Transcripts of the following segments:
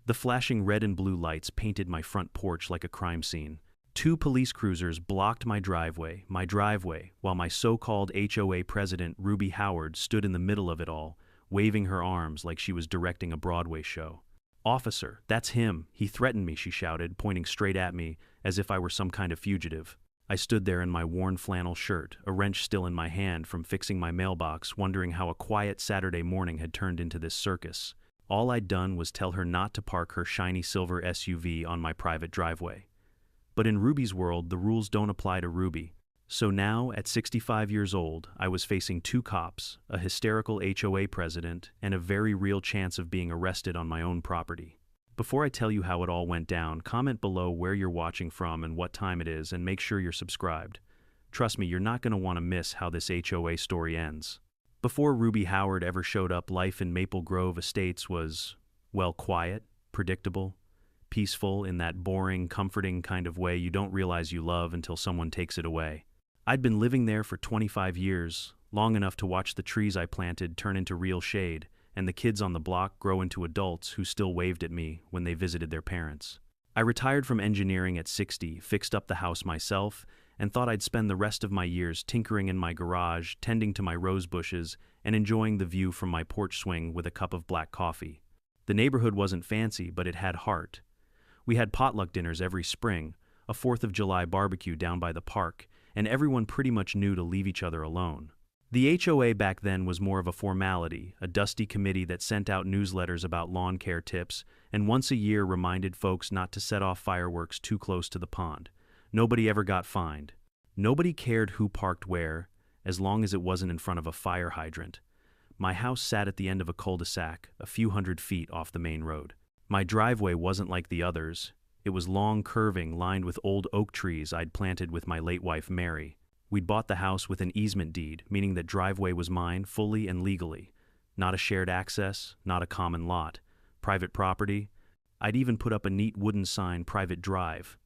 The flashing red and blue lights painted my front porch like a crime scene. Two police cruisers blocked my driveway, while my so-called HOA president, Ruby Howard, stood in the middle of it all, waving her arms like she was directing a Broadway show. "Officer, that's him. He threatened me," she shouted, pointing straight at me as if I were some kind of fugitive. I stood there in my worn flannel shirt, a wrench still in my hand from fixing my mailbox, wondering how a quiet Saturday morning had turned into this circus. All I'd done was tell her not to park her shiny silver SUV on my private driveway. But in Ruby's world, the rules don't apply to Ruby. So now, at 65 years old, I was facing two cops, a hysterical HOA president, and a very real chance of being arrested on my own property. Before I tell you how it all went down, comment below where you're watching from and what time it is, and make sure you're subscribed. Trust me, you're not going to want to miss how this HOA story ends. Before Ruby Howard ever showed up, life in Maple Grove Estates was, well, quiet, predictable, peaceful in that boring, comforting kind of way you don't realize you love until someone takes it away. I'd been living there for 25 years, long enough to watch the trees I planted turn into real shade, and the kids on the block grow into adults who still waved at me when they visited their parents. I retired from engineering at 60, fixed up the house myself, and thought I'd spend the rest of my years tinkering in my garage, tending to my rose bushes, and enjoying the view from my porch swing with a cup of black coffee. The neighborhood wasn't fancy, but it had heart. We had potluck dinners every spring, a 4th of July barbecue down by the park, and everyone pretty much knew to leave each other alone. The HOA back then was more of a formality, a dusty committee that sent out newsletters about lawn care tips, and once a year reminded folks not to set off fireworks too close to the pond. Nobody ever got fined. Nobody cared who parked where, as long as it wasn't in front of a fire hydrant. My house sat at the end of a cul-de-sac, a few hundred feet off the main road. My driveway wasn't like the others. It was long, curving, lined with old oak trees I'd planted with my late wife, Mary. We'd bought the house with an easement deed, meaning that driveway was mine fully and legally. Not a shared access, not a common lot. Private property. I'd even put up a neat wooden sign, "Private Drive."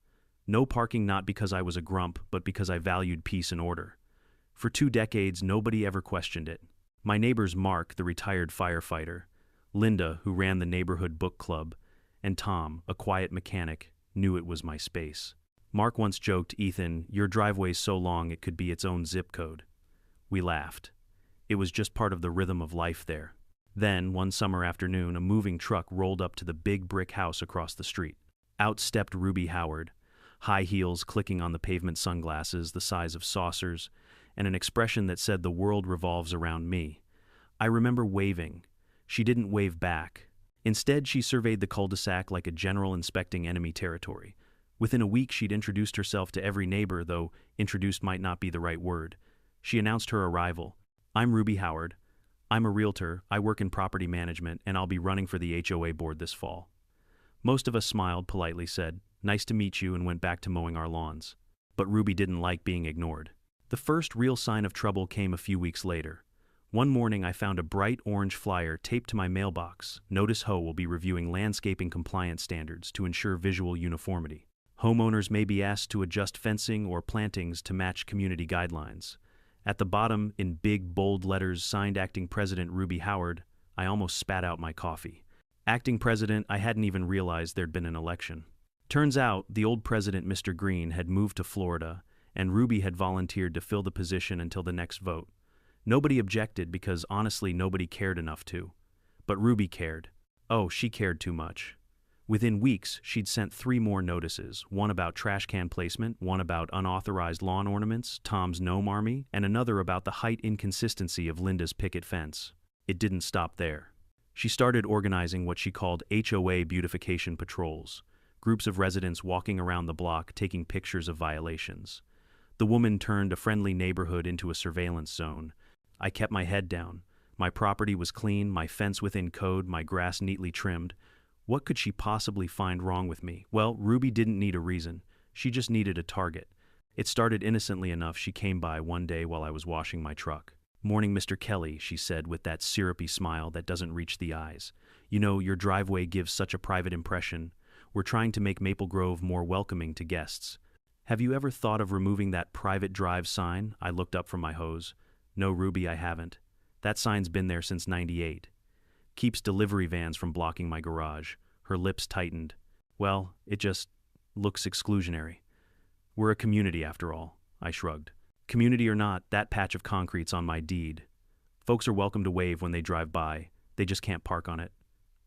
No parking, not because I was a grump, but because I valued peace and order. For 2 decades, nobody ever questioned it. My neighbors Mark, the retired firefighter, Linda, who ran the neighborhood book club, and Tom, a quiet mechanic, knew it was my space. Mark once joked, "Ethan, your driveway's so long it could be its own zip code." We laughed. It was just part of the rhythm of life there. Then, one summer afternoon, a moving truck rolled up to the big brick house across the street. Out stepped Ruby Howard, high heels clicking on the pavement, sunglasses the size of saucers, and an expression that said the world revolves around me. I remember waving. She didn't wave back. Instead, she surveyed the cul-de-sac like a general inspecting enemy territory. Within a week, she'd introduced herself to every neighbor, though introduced might not be the right word. She announced her arrival. "I'm Ruby Howard. I'm a realtor, I work in property management, and I'll be running for the HOA board this fall." Most of us smiled, politely said, "Nice to meet you," and went back to mowing our lawns. But Ruby didn't like being ignored. The first real sign of trouble came a few weeks later. One morning, I found a bright orange flyer taped to my mailbox. "Notice HOA will be reviewing landscaping compliance standards to ensure visual uniformity. Homeowners may be asked to adjust fencing or plantings to match community guidelines." At the bottom, in big, bold letters, signed Acting President Ruby Howard. I almost spat out my coffee. Acting President, I hadn't even realized there'd been an election. Turns out, the old president, Mr. Green, had moved to Florida, and Ruby had volunteered to fill the position until the next vote. Nobody objected because, honestly, nobody cared enough to. But Ruby cared. Oh, she cared too much. Within weeks, she'd sent 3 more notices, one about trash can placement, one about unauthorized lawn ornaments, Tom's gnome army, and another about the height inconsistency of Linda's picket fence. It didn't stop there. She started organizing what she called HOA beautification patrols, groups of residents walking around the block taking pictures of violations. The woman turned a friendly neighborhood into a surveillance zone. I kept my head down. My property was clean, my fence within code, my grass neatly trimmed. What could she possibly find wrong with me? Well, Ruby didn't need a reason. She just needed a target. It started innocently enough. She came by one day while I was washing my truck. "Morning, Mr. Kelly," she said with that syrupy smile that doesn't reach the eyes. "You know, your driveway gives such a private impression. We're trying to make Maple Grove more welcoming to guests. Have you ever thought of removing that private drive sign?" I looked up from my hose. "No, Ruby, I haven't. That sign's been there since '98. Keeps delivery vans from blocking my garage." Her lips tightened. Well, it just looks exclusionary. We're a community after all, I shrugged. Community or not, that patch of concrete's on my deed. Folks are welcome to wave when they drive by. They just can't park on it.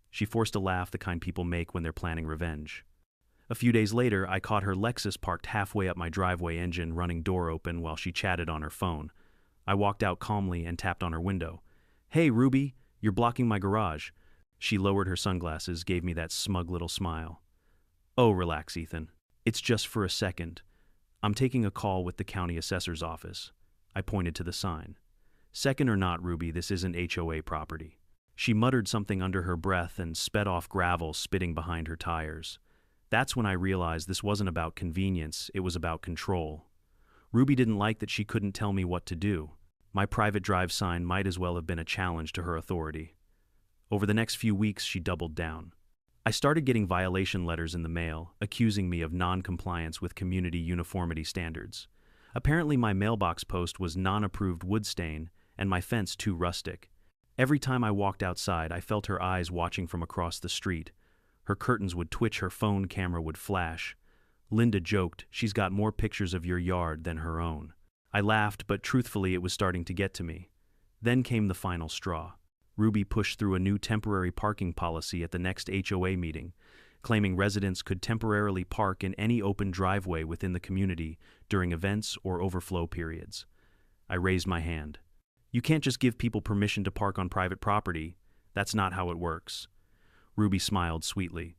She forced a laugh the kind people make when they're planning revenge. A few days later, I caught her Lexus parked halfway up my driveway, engine running, door open, while she chatted on her phone. I walked out calmly and tapped on her window. Hey, Ruby, you're blocking my garage. She lowered her sunglasses, gave me that smug little smile. Oh, relax, Ethan. It's just for a second. I'm taking a call with the county assessor's office. I pointed to the sign. Second or not, Ruby, this isn't HOA property. She muttered something under her breath and sped off gravel, spitting behind her tires. That's when I realized this wasn't about convenience, it was about control. Ruby didn't like that she couldn't tell me what to do. My private drive sign might as well have been a challenge to her authority. Over the next few weeks, she doubled down. I started getting violation letters in the mail, accusing me of non-compliance with community uniformity standards. Apparently my mailbox post was non-approved wood stain and my fence too rustic. Every time I walked outside, I felt her eyes watching from across the street. Her curtains would twitch, her phone camera would flash. Linda joked, she's got more pictures of your yard than her own. I laughed, but truthfully it was starting to get to me. Then came the final straw. Ruby pushed through a new temporary parking policy at the next HOA meeting, claiming residents could temporarily park in any open driveway within the community during events or overflow periods. I raised my hand. You can't just give people permission to park on private property. That's not how it works. Ruby smiled sweetly.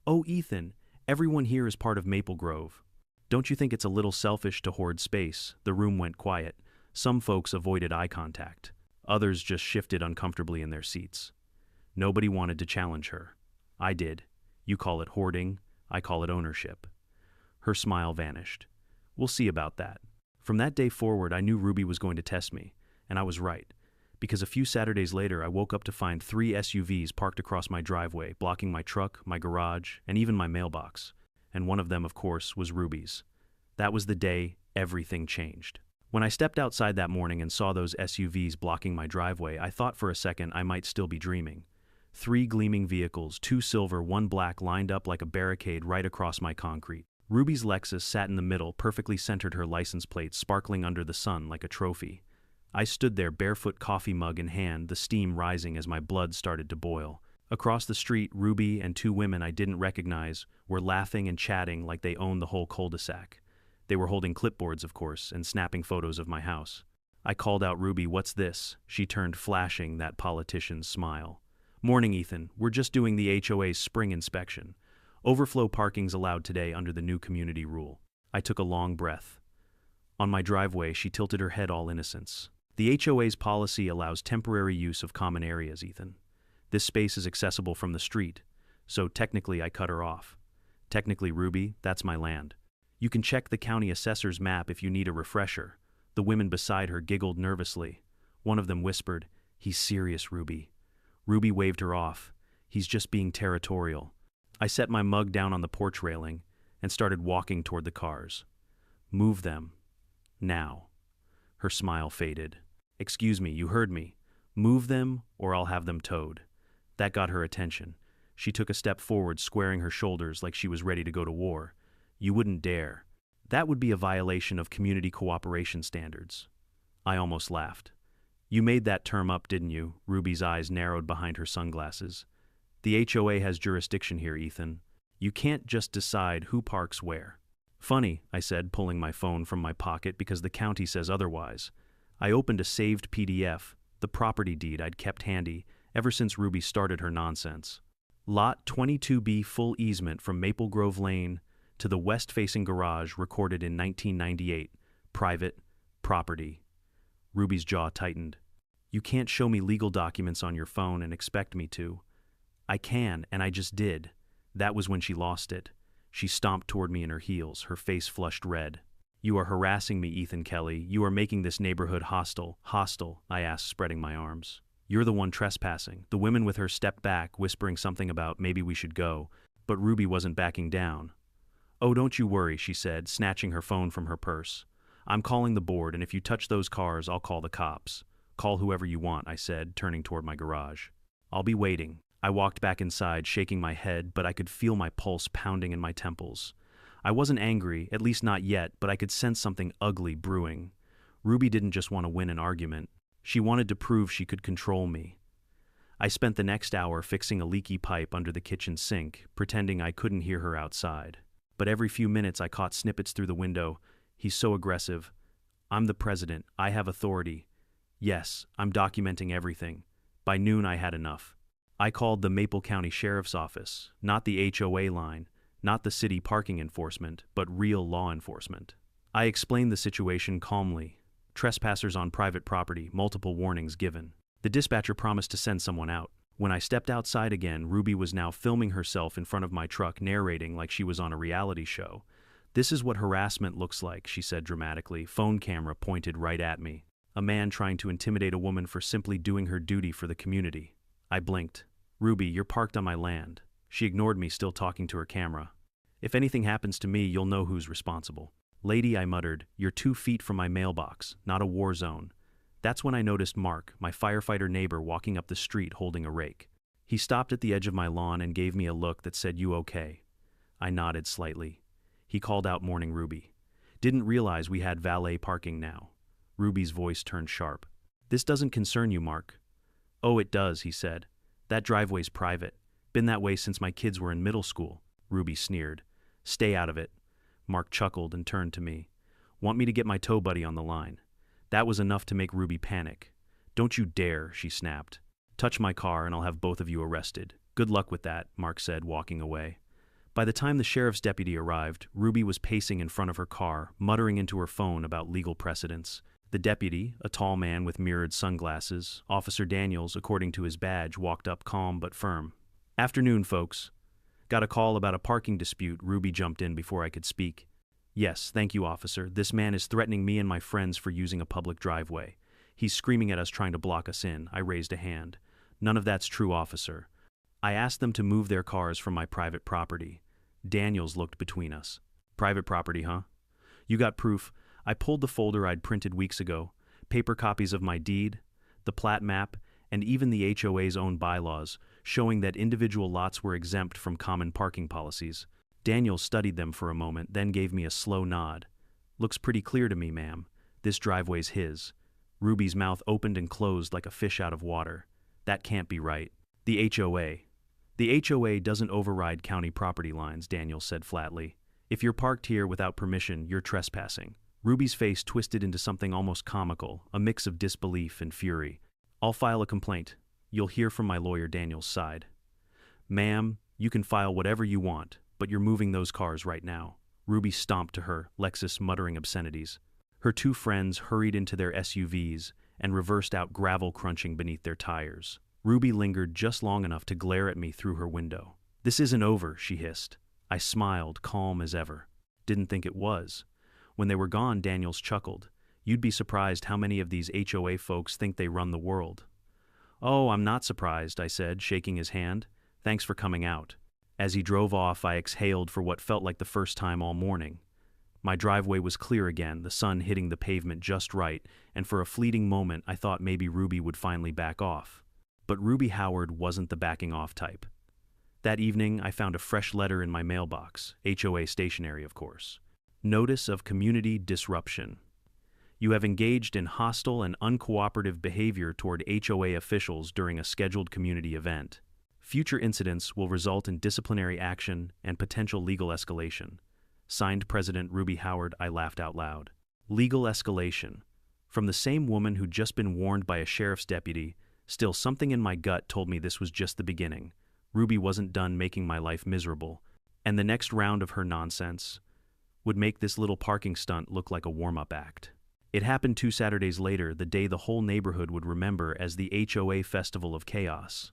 Oh, Ethan, everyone here is part of Maple Grove. Don't you think it's a little selfish to hoard space? The room went quiet. Some folks avoided eye contact. Others just shifted uncomfortably in their seats. Nobody wanted to challenge her. I did. You call it hoarding, I call it ownership. Her smile vanished. We'll see about that. From that day forward, I knew Ruby was going to test me. And I was right, because a few Saturdays later I woke up to find 3 SUVs parked across my driveway, blocking my truck, my garage, and even my mailbox. And one of them, of course, was Ruby's. That was the day everything changed. When I stepped outside that morning and saw those SUVs blocking my driveway, I thought for a second I might still be dreaming. 3 gleaming vehicles, 2 silver, 1 black, lined up like a barricade right across my concrete. Ruby's Lexus sat in the middle, perfectly centered, her license plate sparkling under the sun like a trophy. I stood there, barefoot, coffee mug in hand, the steam rising as my blood started to boil. Across the street, Ruby and 2 women I didn't recognize were laughing and chatting like they owned the whole cul-de-sac. They were holding clipboards, of course, and snapping photos of my house. I called out, Ruby, what's this? She turned, flashing that politician's smile. Morning, Ethan. We're just doing the HOA's spring inspection. Overflow parking's allowed today under the new community rule. I took a long breath. On my driveway, she tilted her head, all innocence. The HOA's policy allows temporary use of common areas, Ethan. This space is accessible from the street, so technically I cut her off. Technically, Ruby, that's my land. You can check the county assessor's map if you need a refresher. The women beside her giggled nervously. One of them whispered, He's serious, Ruby. Ruby waved her off. He's just being territorial. I set my mug down on the porch railing and started walking toward the cars. Move them. Now. Her smile faded. Excuse me, you heard me. Move them or I'll have them towed. That got her attention. She took a step forward, squaring her shoulders like she was ready to go to war. You wouldn't dare. That would be a violation of community cooperation standards. I almost laughed. You made that term up, didn't you? Ruby's eyes narrowed behind her sunglasses. The HOA has jurisdiction here, Ethan. You can't just decide who parks where. Funny, I said, pulling my phone from my pocket because the county says otherwise. I opened a saved PDF, the property deed I'd kept handy ever since Ruby started her nonsense. Lot 22B, full easement from Maple Grove Lane to the west-facing garage, recorded in 1998. Private property. Ruby's jaw tightened. You can't show me legal documents on your phone and expect me to. I can, and I just did. That was when she lost it. She stomped toward me in her heels, her face flushed red. You are harassing me, Ethan Kelly. You are making this neighborhood hostile. Hostile, I asked, spreading my arms. You're the one trespassing. The women with her stepped back, whispering something about maybe we should go, but Ruby wasn't backing down. Oh, don't you worry, she said, snatching her phone from her purse. I'm calling the board, and if you touch those cars, I'll call the cops. Call whoever you want, I said, turning toward my garage. I'll be waiting. I walked back inside, shaking my head, but I could feel my pulse pounding in my temples. I wasn't angry, at least not yet, but I could sense something ugly brewing. Ruby didn't just want to win an argument. She wanted to prove she could control me. I spent the next hour fixing a leaky pipe under the kitchen sink, pretending I couldn't hear her outside. But every few minutes I caught snippets through the window. He's so aggressive. I'm the president. I have authority. Yes, I'm documenting everything. By noon I had enough. I called the Maple County Sheriff's Office, not the HOA line, not the city parking enforcement, but real law enforcement. I explained the situation calmly. Trespassers on private property, multiple warnings given. The dispatcher promised to send someone out. When I stepped outside again, Ruby was now filming herself in front of my truck, narrating like she was on a reality show. "This is what harassment looks like," she said dramatically, phone camera pointed right at me. A man trying to intimidate a woman for simply doing her duty for the community. I blinked. "Ruby, you're parked on my land." She ignored me, still talking to her camera. "If anything happens to me, you'll know who's responsible." "Lady," I muttered, "you're 2 feet from my mailbox, not a war zone." That's when I noticed Mark, my firefighter neighbor, walking up the street holding a rake. He stopped at the edge of my lawn and gave me a look that said, "You okay?" I nodded slightly. He called out, "Morning, Ruby." "Didn't realize we had valet parking now." Ruby's voice turned sharp. "This doesn't concern you, Mark." "Oh, it does," he said. "That driveway's private. Been that way since my kids were in middle school." Ruby sneered. "Stay out of it." Mark chuckled and turned to me. "Want me to get my tow buddy on the line?" That was enough to make Ruby panic. "Don't you dare," she snapped. "Touch my car and I'll have both of you arrested." "Good luck with that," Mark said, walking away. By the time the sheriff's deputy arrived, Ruby was pacing in front of her car, muttering into her phone about legal precedents. The deputy, a tall man with mirrored sunglasses, Officer Daniels, according to his badge, walked up calm but firm. "Afternoon, folks." "Got a call about a parking dispute," Ruby jumped in before I could speak. "Yes, thank you, officer. This man is threatening me and my friends for using a public driveway. He's screaming at us, trying to block us in." I raised a hand. "None of that's true, officer. I asked them to move their cars from my private property." Daniels looked between us. "Private property, huh? You got proof?" I pulled the folder I'd printed weeks ago, paper copies of my deed, the plat map, and even the HOA's own bylaws, showing that individual lots were exempt from common parking policies. Daniel studied them for a moment, then gave me a slow nod. "Looks pretty clear to me, ma'am. This driveway's his." Ruby's mouth opened and closed like a fish out of water. "That can't be right." "The HOA. The HOA doesn't override county property lines," Daniel said flatly. "If you're parked here without permission, you're trespassing." Ruby's face twisted into something almost comical, a mix of disbelief and fury. "I'll file a complaint. You'll hear from my lawyer," Daniels sighed. "Ma'am, you can file whatever you want, but you're moving those cars right now." Ruby stomped to her, Lexus muttering obscenities. Her 2 friends hurried into their SUVs and reversed out, gravel crunching beneath their tires. Ruby lingered just long enough to glare at me through her window. "This isn't over," she hissed. I smiled, calm as ever. "Didn't think it was." When they were gone, Daniels chuckled. "You'd be surprised how many of these HOA folks think they run the world." "Oh, I'm not surprised," I said, shaking his hand. "Thanks for coming out." As he drove off, I exhaled for what felt like the first time all morning. My driveway was clear again, the sun hitting the pavement just right, and for a fleeting moment I thought maybe Ruby would finally back off. But Ruby Howard wasn't the backing off type. That evening, I found a fresh letter in my mailbox, HOA stationery, of course. Notice of community disruption. You have engaged in hostile and uncooperative behavior toward HOA officials during a scheduled community event. Future incidents will result in disciplinary action and potential legal escalation. Signed, President Ruby Howard. I laughed out loud. Legal escalation. From the same woman who'd just been warned by a sheriff's deputy, still something in my gut told me this was just the beginning. Ruby wasn't done making my life miserable, and the next round of her nonsense would make this little parking stunt look like a warm-up act. It happened 2 Saturdays later, the day the whole neighborhood would remember as the HOA Festival of Chaos.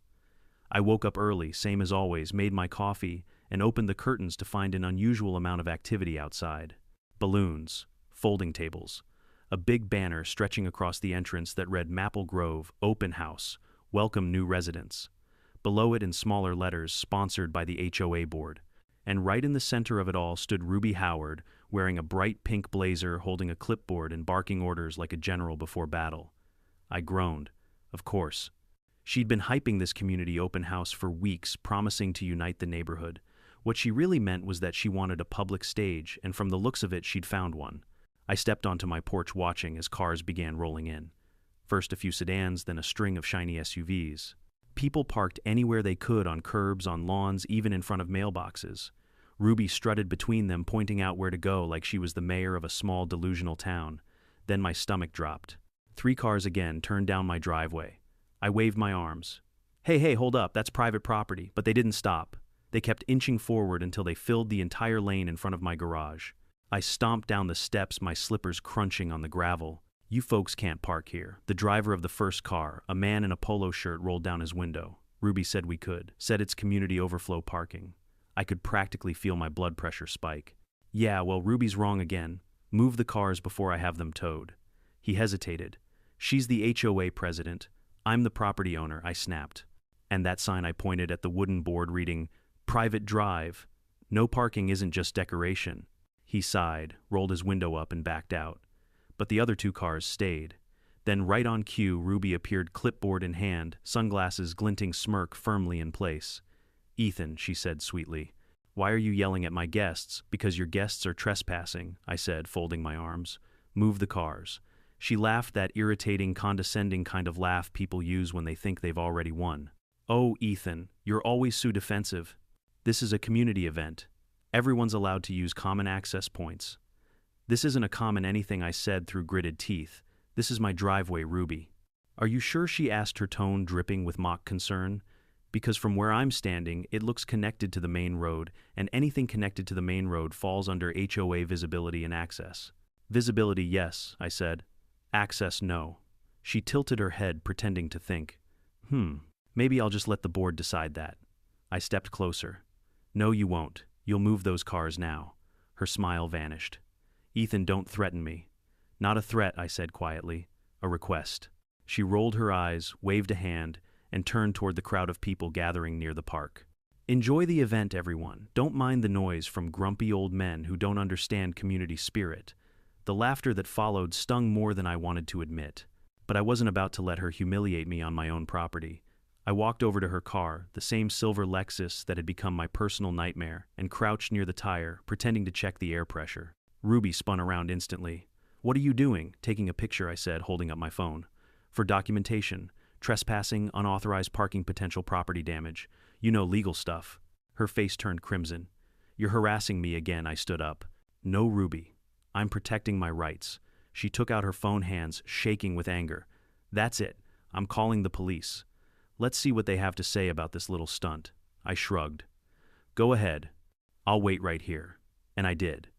I woke up early, same as always, made my coffee, and opened the curtains to find an unusual amount of activity outside. Balloons, folding tables, a big banner stretching across the entrance that read Maple Grove, Open House, Welcome New Residents. Below it in smaller letters, sponsored by the HOA board. And right in the center of it all stood Ruby Howard, wearing a bright pink blazer, holding a clipboard and barking orders like a general before battle. I groaned. Of course. She'd been hyping this community open house for weeks, promising to unite the neighborhood. What she really meant was that she wanted a public stage, and from the looks of it, she'd found one. I stepped onto my porch watching as cars began rolling in. First a few sedans, then a string of shiny SUVs. People parked anywhere they could, on curbs, on lawns, even in front of mailboxes. Ruby strutted between them, pointing out where to go like she was the mayor of a small delusional town. Then my stomach dropped. 3 cars again turned down my driveway. I waved my arms. Hey, hold up, that's private property. But they didn't stop. They kept inching forward until they filled the entire lane in front of my garage. I stomped down the steps, my slippers crunching on the gravel. You folks can't park here. The driver of the first car, a man in a polo shirt, rolled down his window. Ruby said we could. Said it's community overflow parking. I could practically feel my blood pressure spike. Yeah, well, Ruby's wrong again. Move the cars before I have them towed. He hesitated. She's the HOA president. I'm the property owner, I snapped. And that sign, I pointed at the wooden board reading, Private Drive. No parking isn't just decoration. He sighed, rolled his window up and backed out. But the other 2 cars stayed. Then right on cue, Ruby appeared, clipboard in hand, sunglasses glinting, smirk firmly in place. Ethan, she said sweetly, why are you yelling at my guests? Because your guests are trespassing, I said, folding my arms. Move the cars. She laughed, that irritating, condescending kind of laugh people use when they think they've already won. Oh, Ethan, you're always so defensive. This is a community event. Everyone's allowed to use common access points. This isn't a common anything, I said through gritted teeth. This is my driveway, Ruby. Are you sure? She asked, her tone dripping with mock concern. Because from where I'm standing, it looks connected to the main road, and anything connected to the main road falls under HOA visibility and access. Visibility, yes, I said. Access, no. She tilted her head, pretending to think. Maybe I'll just let the board decide that. I stepped closer. No, you won't. You'll move those cars now. Her smile vanished. Ethan, don't threaten me. Not a threat, I said quietly. A request. She rolled her eyes, waved a hand, and turned toward the crowd of people gathering near the park. Enjoy the event, everyone. Don't mind the noise from grumpy old men who don't understand community spirit. The laughter that followed stung more than I wanted to admit. But I wasn't about to let her humiliate me on my own property. I walked over to her car, the same silver Lexus that had become my personal nightmare, and crouched near the tire, pretending to check the air pressure. Ruby spun around instantly. What are you doing? Taking a picture, I said, holding up my phone. For documentation. Trespassing, unauthorized parking, potential property damage. You know, legal stuff. Her face turned crimson. You're harassing me again, I stood up. No, Ruby. I'm protecting my rights. She took out her phone, hands shaking with anger. That's it. I'm calling the police. Let's see what they have to say about this little stunt. I shrugged. Go ahead. I'll wait right here. And I did.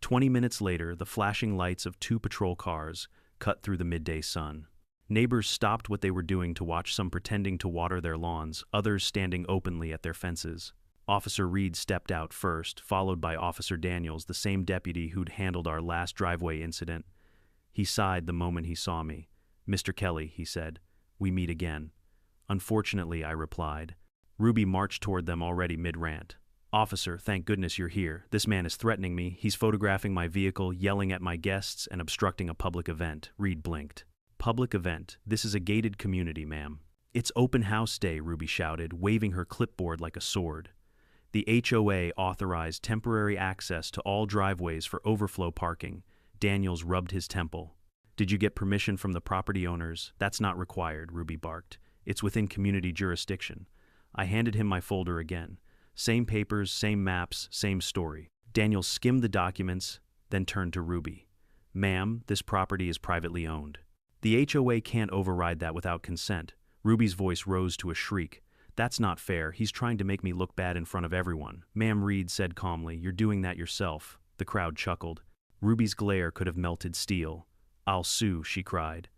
20 minutes later, the flashing lights of 2 patrol cars cut through the midday sun. Neighbors stopped what they were doing to watch, some pretending to water their lawns, others standing openly at their fences. Officer Reed stepped out first, followed by Officer Daniels, the same deputy who'd handled our last driveway incident. He sighed the moment he saw me. Mr. Kelly, he said, we meet again. Unfortunately, I replied. Ruby marched toward them, already mid-rant. Officer, thank goodness you're here. This man is threatening me. He's photographing my vehicle, yelling at my guests, and obstructing a public event. Reed blinked. Public event. This is a gated community, ma'am. It's open house day, Ruby shouted, waving her clipboard like a sword. The HOA authorized temporary access to all driveways for overflow parking. Daniels rubbed his temple. Did you get permission from the property owners? That's not required, Ruby barked. It's within community jurisdiction. I handed him my folder again. Same papers, same maps, same story. Daniels skimmed the documents, then turned to Ruby. Ma'am, this property is privately owned. The HOA can't override that without consent. Ruby's voice rose to a shriek. That's not fair. He's trying to make me look bad in front of everyone. Ma'am, Reed said calmly, you're doing that yourself. The crowd chuckled. Ruby's glare could have melted steel. I'll sue, she cried.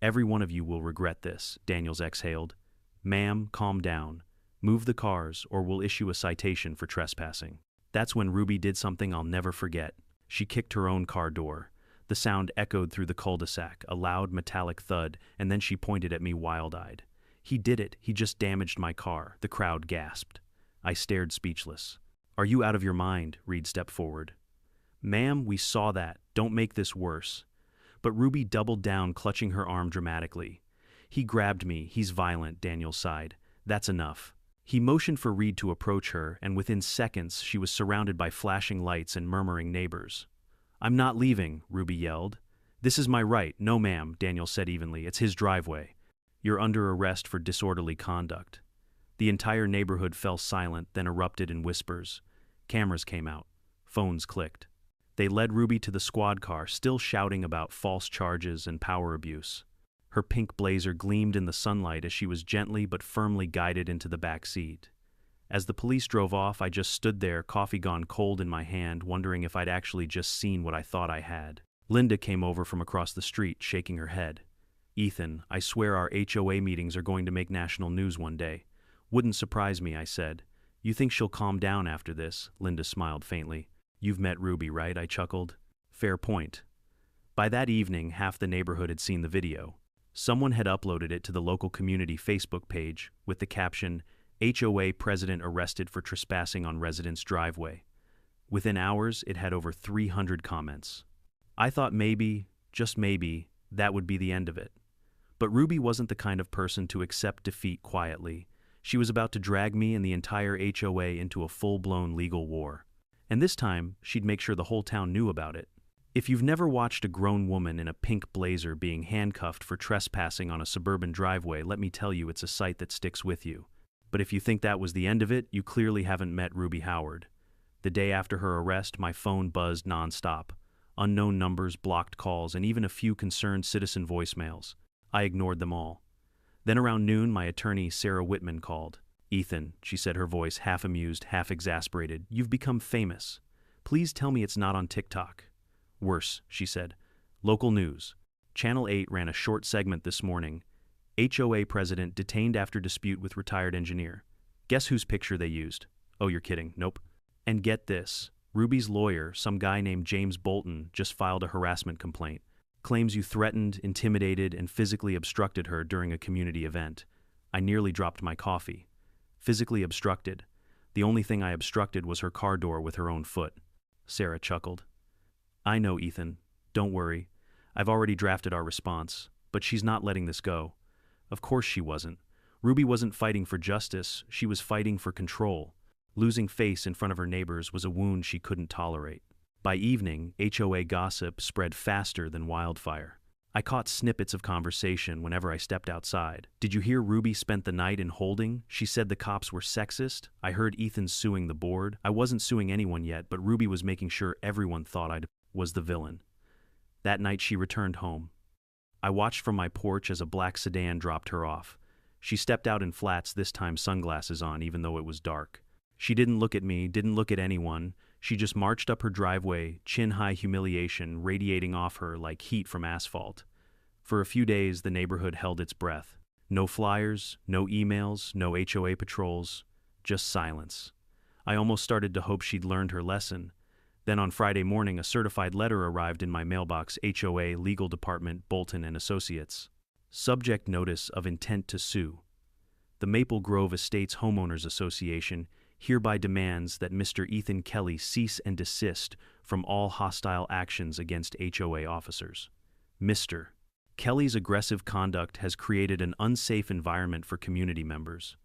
Every one of you will regret this, Daniels exhaled. Ma'am, calm down. Move the cars, or we'll issue a citation for trespassing. That's when Ruby did something I'll never forget. She kicked her own car door. The sound echoed through the cul-de-sac, a loud metallic thud, and then she pointed at me wild-eyed. He did it. He just damaged my car. The crowd gasped. I stared speechless. Are you out of your mind? Reed stepped forward. Ma'am, we saw that. Don't make this worse. But Ruby doubled down, clutching her arm dramatically. He grabbed me. He's violent, Daniel sighed. That's enough. He motioned for Reed to approach her, and within seconds she was surrounded by flashing lights and murmuring neighbors. I'm not leaving, Ruby yelled. This is my right. No, ma'am, Daniel said evenly. It's his driveway. You're under arrest for disorderly conduct. The entire neighborhood fell silent, then erupted in whispers. Cameras came out. Phones clicked. They led Ruby to the squad car, still shouting about false charges and power abuse. Her pink blazer gleamed in the sunlight as she was gently but firmly guided into the back seat. As the police drove off, I just stood there, coffee gone cold in my hand, wondering if I'd actually just seen what I thought I had. Linda came over from across the street, shaking her head. Ethan, I swear our HOA meetings are going to make national news one day. Wouldn't surprise me, I said. You think she'll calm down after this? Linda smiled faintly. You've met Ruby, right? I chuckled. Fair point. By that evening, half the neighborhood had seen the video. Someone had uploaded it to the local community Facebook page with the caption, HOA president arrested for trespassing on resident's driveway. Within hours, it had over 300 comments. I thought maybe, just maybe, that would be the end of it. But Ruby wasn't the kind of person to accept defeat quietly. She was about to drag me and the entire HOA into a full-blown legal war. And this time, she'd make sure the whole town knew about it. If you've never watched a grown woman in a pink blazer being handcuffed for trespassing on a suburban driveway, let me tell you it's a sight that sticks with you. But if you think that was the end of it, you clearly haven't met Ruby Howard. The day after her arrest, my phone buzzed nonstop. Unknown numbers, blocked calls, and even a few concerned citizen voicemails. I ignored them all. Then around noon, my attorney, Sarah Whitman, called. Ethan, she said, her voice half amused, half exasperated, you've become famous. Please tell me it's not on TikTok. Worse, she said. Local news. Channel 8 ran a short segment this morning. HOA president detained after dispute with retired engineer. Guess whose picture they used? Oh, you're kidding. Nope. And get this. Ruby's lawyer, some guy named James Bolton, just filed a harassment complaint. Claims you threatened, intimidated, and physically obstructed her during a community event. I nearly dropped my coffee. Physically obstructed. The only thing I obstructed was her car door with her own foot. Sarah chuckled. I know, Ethan. Don't worry. I've already drafted our response, but she's not letting this go. Of course she wasn't. Ruby wasn't fighting for justice, she was fighting for control. Losing face in front of her neighbors was a wound she couldn't tolerate. By evening, HOA gossip spread faster than wildfire. I caught snippets of conversation whenever I stepped outside. Did you hear Ruby spent the night in holding? She said the cops were sexist. I heard Ethan suing the board. I wasn't suing anyone yet, but Ruby was making sure everyone thought I was the villain. That night she returned home. I watched from my porch as a black sedan dropped her off. She stepped out in flats, this time sunglasses on, even though it was dark. She didn't look at me, didn't look at anyone. She just marched up her driveway, chin-high humiliation radiating off her like heat from asphalt. For a few days, the neighborhood held its breath. No flyers, no emails, no HOA patrols, just silence. I almost started to hope she'd learned her lesson. Then on Friday morning, a certified letter arrived in my mailbox, HOA Legal Department, Bolton and Associates. Subject notice of intent to sue. The Maple Grove Estates Homeowners Association hereby demands that Mr. Ethan Kelly cease and desist from all hostile actions against HOA officers. Mr. Kelly's aggressive conduct has created an unsafe environment for community members.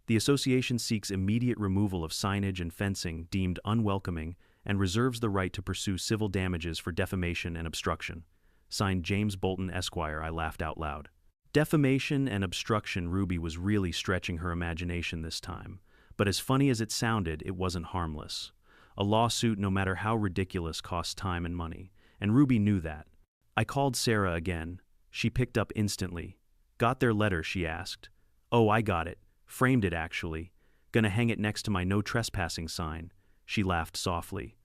The association seeks immediate removal of signage and fencing deemed unwelcoming and reserves the right to pursue civil damages for defamation and obstruction. Signed, James Bolton, Esquire. I laughed out loud. Defamation and obstruction. Ruby was really stretching her imagination this time. But as funny as it sounded, it wasn't harmless. A lawsuit, no matter how ridiculous, costs time and money, and Ruby knew that. I called Sarah again. She picked up instantly. Got their letter, she asked. Oh, I got it. Framed it, actually. Gonna hang it next to my no trespassing sign. She laughed softly.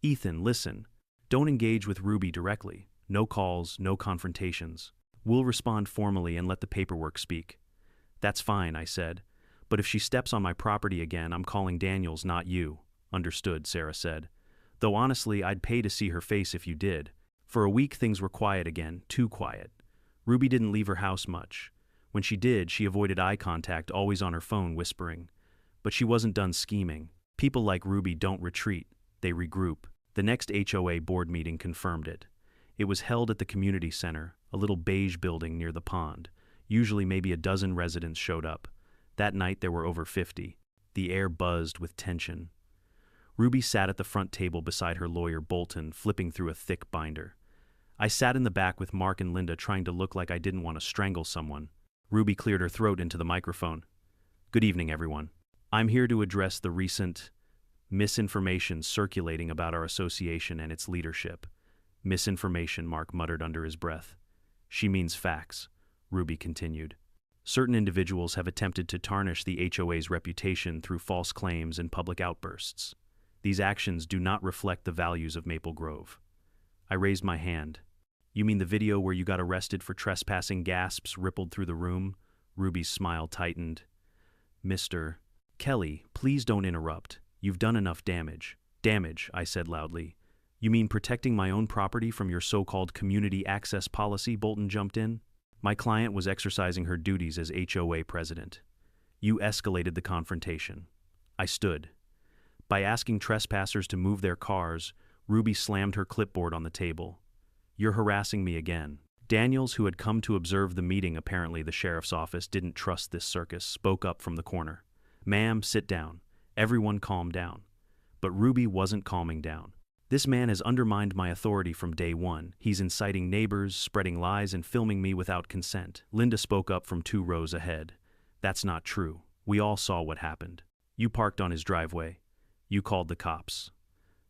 Ethan, listen. Don't engage with Ruby directly. No calls, no confrontations. We'll respond formally and let the paperwork speak. That's fine, I said. But if she steps on my property again, I'm calling Daniels, not you. Understood, Sarah said. Though honestly, I'd pay to see her face if you did. For a week, things were quiet again, too quiet. Ruby didn't leave her house much. When she did, she avoided eye contact, always on her phone, whispering. But she wasn't done scheming. People like Ruby don't retreat, they regroup. The next HOA board meeting confirmed it. It was held at the community center, a little beige building near the pond. Usually maybe a dozen residents showed up. That night there were over 50. The air buzzed with tension. Ruby sat at the front table beside her lawyer Bolton, flipping through a thick binder. I sat in the back with Mark and Linda, trying to look like I didn't want to strangle someone. Ruby cleared her throat into the microphone. "Good evening, everyone. I'm here to address the recent misinformation circulating about our association and its leadership." "Misinformation," Mark muttered under his breath. "She means facts," Ruby continued. "Certain individuals have attempted to tarnish the HOA's reputation through false claims and public outbursts. These actions do not reflect the values of Maple Grove." I raised my hand. "You mean the video where you got arrested for trespassing?" Gasps rippled through the room. Ruby's smile tightened. "Mr. Kelly, please don't interrupt. You've done enough damage." "Damage," I said loudly. "You mean protecting my own property from your so-called community access policy?" Bolton jumped in. "My client was exercising her duties as HOA president. You escalated the confrontation." I stood. "By asking trespassers to move their cars," Ruby slammed her clipboard on the table. "You're harassing me again." Daniels, who had come to observe the meeting, apparently the sheriff's office didn't trust this circus, spoke up from the corner. "Ma'am, sit down. Everyone calm down." But Ruby wasn't calming down. "This man has undermined my authority from day one. He's inciting neighbors, spreading lies, and filming me without consent." Linda spoke up from 2 rows ahead. "That's not true. We all saw what happened. You parked on his driveway. You called the cops."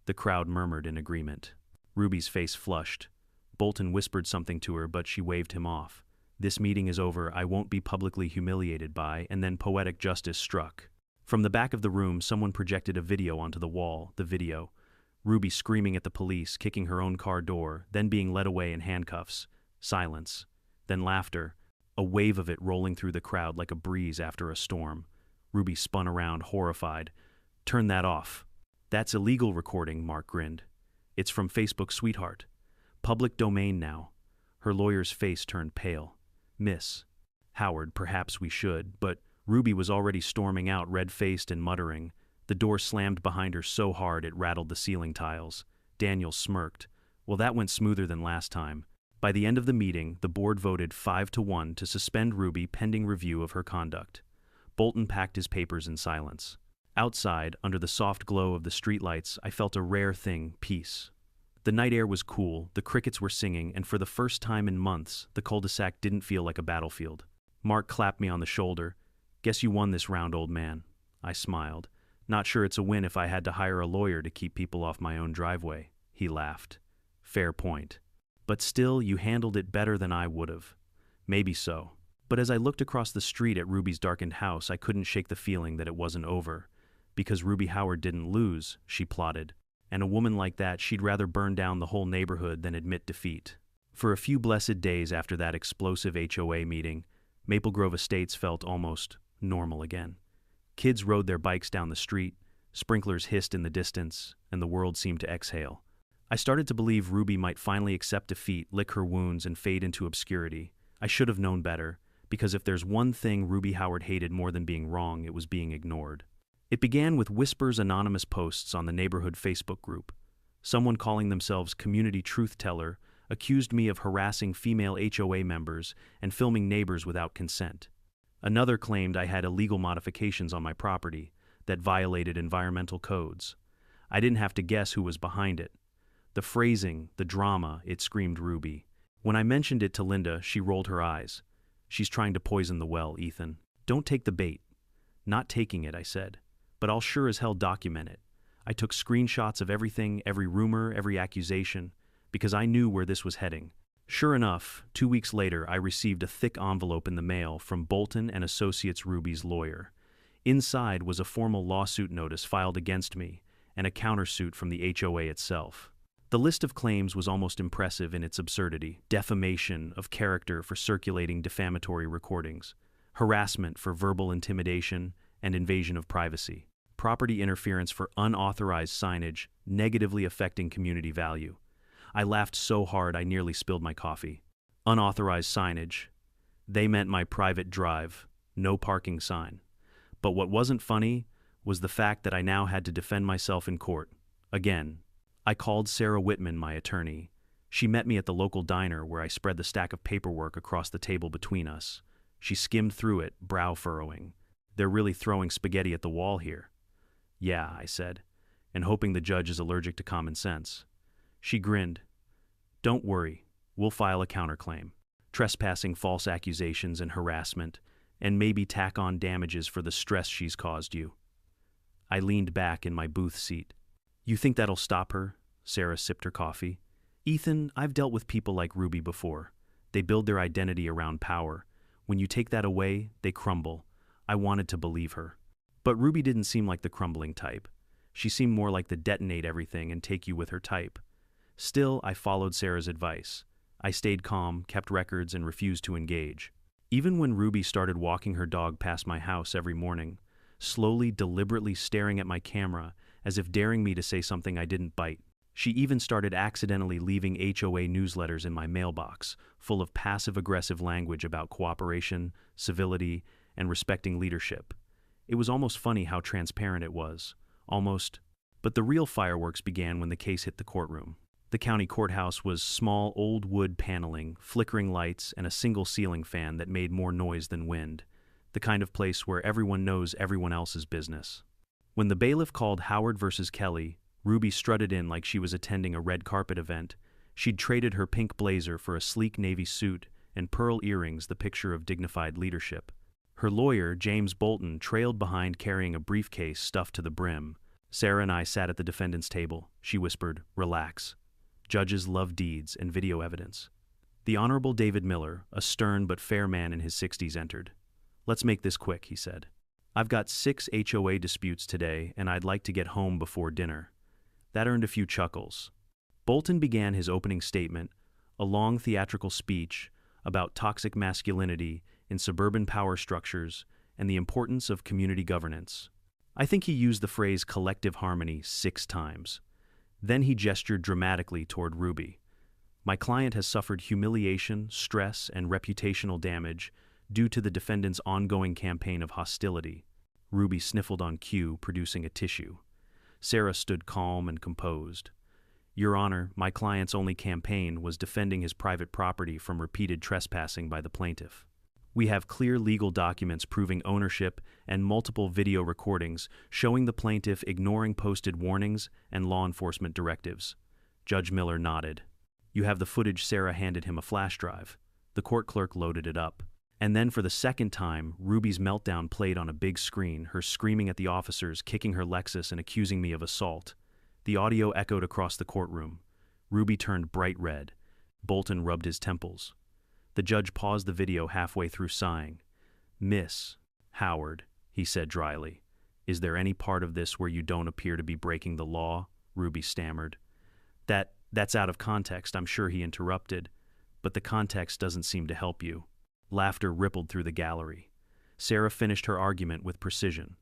The crowd murmured in agreement. Ruby's face flushed. Bolton whispered something to her, but she waved him off. "This meeting is over. I won't be publicly humiliated by," and then poetic justice struck. From the back of the room, someone projected a video onto the wall. The video. Ruby screaming at the police, kicking her own car door, then being led away in handcuffs. Silence. Then laughter. A wave of it rolling through the crowd like a breeze after a storm. Ruby spun around, horrified. "Turn that off." "That's illegal recording," Mark grinned. "It's from Facebook, sweetheart. Public domain now." Her lawyer's face turned pale. "Miss Howard, perhaps we should," but Ruby was already storming out, red-faced and muttering. The door slammed behind her so hard it rattled the ceiling tiles. Daniel smirked. "Well, that went smoother than last time." By the end of the meeting, the board voted 5-1 to suspend Ruby pending review of her conduct. Bolton packed his papers in silence. Outside, under the soft glow of the streetlights, I felt a rare thing: peace. The night air was cool, the crickets were singing, and for the first time in months, the cul-de-sac didn't feel like a battlefield. Mark clapped me on the shoulder. "Guess you won this round, old man." I smiled. "Not sure it's a win if I had to hire a lawyer to keep people off my own driveway." He laughed. "Fair point. But still, you handled it better than I would've." "Maybe so." But as I looked across the street at Ruby's darkened house, I couldn't shake the feeling that it wasn't over. Because Ruby Howard didn't lose, she plotted. And a woman like that, she'd rather burn down the whole neighborhood than admit defeat. For a few blessed days after that explosive HOA meeting, Maple Grove Estates felt almost normal again. Kids rode their bikes down the street, sprinklers hissed in the distance, and the world seemed to exhale. I started to believe Ruby might finally accept defeat, lick her wounds, and fade into obscurity. I should have known better, because if there's one thing Ruby Howard hated more than being wrong, it was being ignored. It began with Whisper's anonymous posts on the neighborhood Facebook group. Someone calling themselves Community Truth Teller accused me of harassing female HOA members and filming neighbors without consent. Another claimed I had illegal modifications on my property that violated environmental codes. I didn't have to guess who was behind it. The phrasing, the drama, it screamed Ruby. When I mentioned it to Linda, she rolled her eyes. "She's trying to poison the well, Ethan. Don't take the bait." "Not taking it," I said. "But I'll sure as hell document it." I took screenshots of everything, every rumor, every accusation, because I knew where this was heading. Sure enough, 2 weeks later, I received a thick envelope in the mail from Bolton and Associates Ruby's lawyer. Inside was a formal lawsuit notice filed against me and a countersuit from the HOA itself. The list of claims was almost impressive in its absurdity: defamation of character for circulating defamatory recordings, harassment for verbal intimidation and invasion of privacy, property interference for unauthorized signage negatively affecting community value. I laughed so hard I nearly spilled my coffee. Unauthorized signage. They meant my private drive, no parking sign. But what wasn't funny was the fact that I now had to defend myself in court. Again. I called Sarah Whitman, my attorney. She met me at the local diner where I spread the stack of paperwork across the table between us. She skimmed through it, brow furrowing. They're really throwing spaghetti at the wall here. Yeah, I said, and hoping the judge is allergic to common sense. She grinned. Don't worry, we'll file a counterclaim. Trespassing, false accusations, and harassment, and maybe tack on damages for the stress she's caused you. I leaned back in my booth seat. You think that'll stop her? Sarah sipped her coffee. Ethan, I've dealt with people like Ruby before. They build their identity around power. When you take that away, they crumble. I wanted to believe her. But Ruby didn't seem like the crumbling type. She seemed more like the detonate everything and take you with her type. Still, I followed Sarah's advice. I stayed calm, kept records, and refused to engage. Even when Ruby started walking her dog past my house every morning, slowly, deliberately staring at my camera as if daring me to say something I didn't bite. She even started accidentally leaving HOA newsletters in my mailbox, full of passive-aggressive language about cooperation, civility, and respecting leadership. It was almost funny how transparent it was. Almost. But the real fireworks began when the case hit the courtroom. The county courthouse was small old wood paneling, flickering lights, and a single ceiling fan that made more noise than wind. The kind of place where everyone knows everyone else's business. When the bailiff called Howard versus Kelly, Ruby strutted in like she was attending a red carpet event. She'd traded her pink blazer for a sleek navy suit and pearl earrings, the picture of dignified leadership. Her lawyer, James Bolton, trailed behind carrying a briefcase stuffed to the brim. Sarah and I sat at the defendant's table. She whispered, "Relax. Judges love deeds and video evidence." The Honorable David Miller, a stern but fair man in his 60s, entered. "Let's make this quick," he said. "I've got 6 HOA disputes today, and I'd like to get home before dinner." That earned a few chuckles. Bolton began his opening statement, a long theatrical speech about toxic masculinity in suburban power structures and the importance of community governance. I think he used the phrase collective harmony 6 times. Then he gestured dramatically toward Ruby. "My client has suffered humiliation, stress, and reputational damage due to the defendant's ongoing campaign of hostility." Ruby sniffled on cue, producing a tissue. Sarah stood calm and composed. "Your Honor, my client's only campaign was defending his private property from repeated trespassing by the plaintiff. We have clear legal documents proving ownership and multiple video recordings showing the plaintiff ignoring posted warnings and law enforcement directives." Judge Miller nodded. "You have the footage." Sarah handed him a flash drive. The court clerk loaded it up. And then for the second time, Ruby's meltdown played on a big screen, her screaming at the officers, kicking her Lexus, and accusing me of assault. The audio echoed across the courtroom. Ruby turned bright red. Bolton rubbed his temples. The judge paused the video halfway through, sighing. "Miss Howard," he said dryly, "is there any part of this where you don't appear to be breaking the law?" Ruby stammered. That's out of context," I'm sure he interrupted. "But the context doesn't seem to help you." Laughter rippled through the gallery. Sarah finished her argument with precision.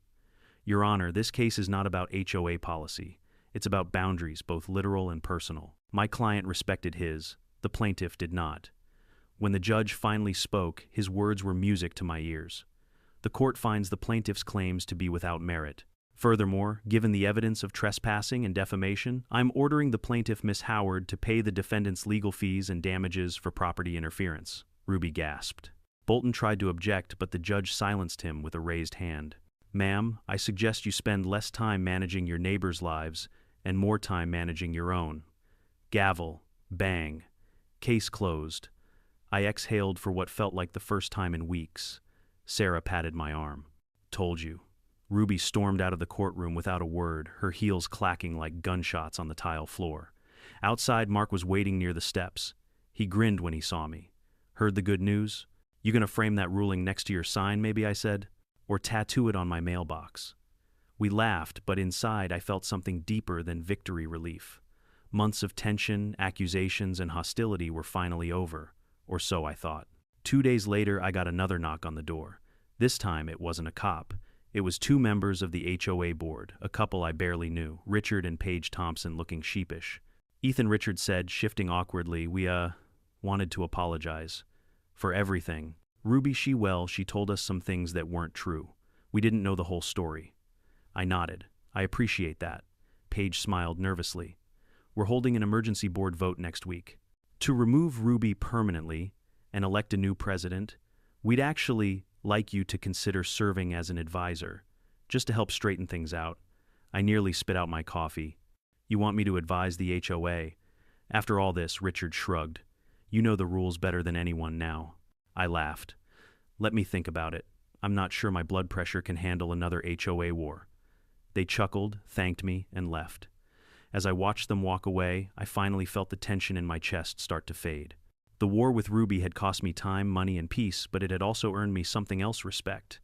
"Your Honor, this case is not about HOA policy. It's about boundaries, both literal and personal. My client respected his. The plaintiff did not." When the judge finally spoke, his words were music to my ears. "The court finds the plaintiff's claims to be without merit. Furthermore, given the evidence of trespassing and defamation, I'm ordering the plaintiff, Miss Howard, to pay the defendant's legal fees and damages for property interference." Ruby gasped. Bolton tried to object, but the judge silenced him with a raised hand. "Ma'am, I suggest you spend less time managing your neighbors' lives and more time managing your own." Gavel. Bang. Case closed. I exhaled for what felt like the first time in weeks. Sarah patted my arm. "Told you." Ruby stormed out of the courtroom without a word, her heels clacking like gunshots on the tile floor. Outside, Mark was waiting near the steps. He grinned when he saw me. "Heard the good news? You gonna frame that ruling next to your sign, maybe?" I said. "Or tattoo it on my mailbox?" We laughed, but inside I felt something deeper than victory relief. Months of tension, accusations, and hostility were finally over, or so I thought. 2 days later, I got another knock on the door. This time, it wasn't a cop. It was 2 members of the HOA board, a couple I barely knew, Richard and Paige Thompson, looking sheepish. "Ethan," Richard said, shifting awkwardly, "we, wanted to apologize. For everything. Ruby, she told us some things that weren't true. We didn't know the whole story." I nodded. "I appreciate that." Paige smiled nervously. "We're holding an emergency board vote next week. To remove Ruby permanently and elect a new president, We'd actually like you to consider serving as an advisor, just to help straighten things out. I nearly spit out my coffee. You want me to advise the HOA? After all this, Richard shrugged. You know the rules better than anyone now. I laughed. Let me think about it. I'm not sure my blood pressure can handle another HOA war. They chuckled, thanked me, and left. As I watched them walk away, I finally felt the tension in my chest start to fade. The war with Ruby had cost me time, money, and peace, but it had also earned me something else: respect.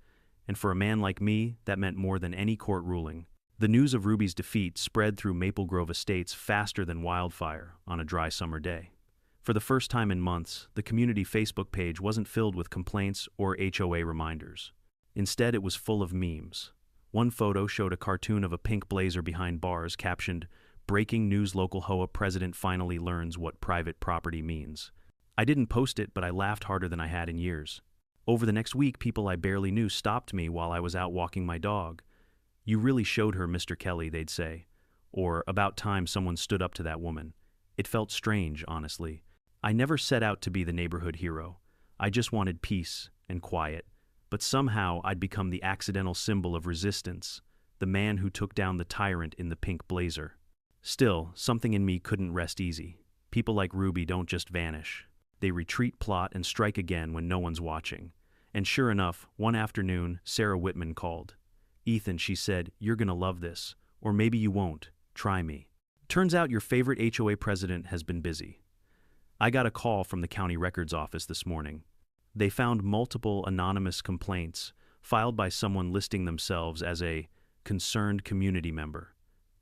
And for a man like me, that meant more than any court ruling. The news of Ruby's defeat spread through Maple Grove Estates faster than wildfire on a dry summer day. For the first time in months, the community Facebook page wasn't filled with complaints or HOA reminders. Instead, it was full of memes. One photo showed a cartoon of a pink blazer behind bars captioned, "Breaking news: local HOA president finally learns what private property means." I didn't post it, but I laughed harder than I had in years. Over the next week, people I barely knew stopped me while I was out walking my dog. "You really showed her, Mr. Kelly," they'd say. Or, "About time someone stood up to that woman." It felt strange, honestly. I never set out to be the neighborhood hero. I just wanted peace and quiet. But somehow I'd become the accidental symbol of resistance, the man who took down the tyrant in the pink blazer. Still, something in me couldn't rest easy. People like Ruby don't just vanish. They retreat, plot, and strike again when no one's watching. And sure enough, one afternoon, Sarah Whitman called. "Ethan," she said, "you're gonna love this. Or maybe you won't. Try me. Turns out your favorite HOA president has been busy." I got a call from the county records office this morning. They found multiple anonymous complaints filed by someone listing themselves as a concerned community member.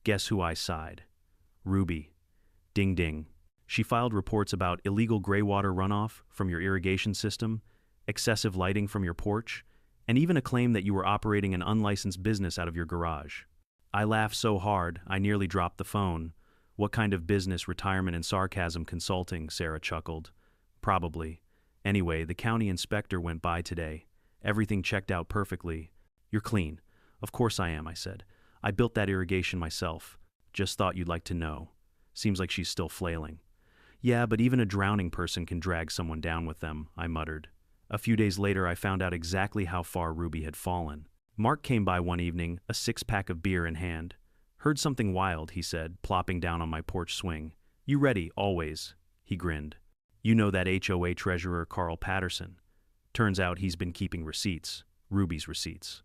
Guess who I sighed? Ruby. Ding ding. She filed reports about illegal gray water runoff from your irrigation system, excessive lighting from your porch, and even a claim that you were operating an unlicensed business out of your garage. I laughed so hard, I nearly dropped the phone. "What kind of business? Retirement and sarcasm consulting," Sarah chuckled. "Probably. Anyway, the county inspector went by today. Everything checked out perfectly." "You're clean." "Of course I am," I said. "I built that irrigation myself. Just thought you'd like to know." Seems like she's still flailing. "Yeah, but even a drowning person can drag someone down with them," I muttered. A few days later, I found out exactly how far Ruby had fallen. Mark came by one evening, a six-pack of beer in hand. "Heard something wild," he said, plopping down on my porch swing. "You ready, always?" He grinned. "You know that HOA treasurer, Carl Patterson? Turns out he's been keeping receipts. Ruby's receipts."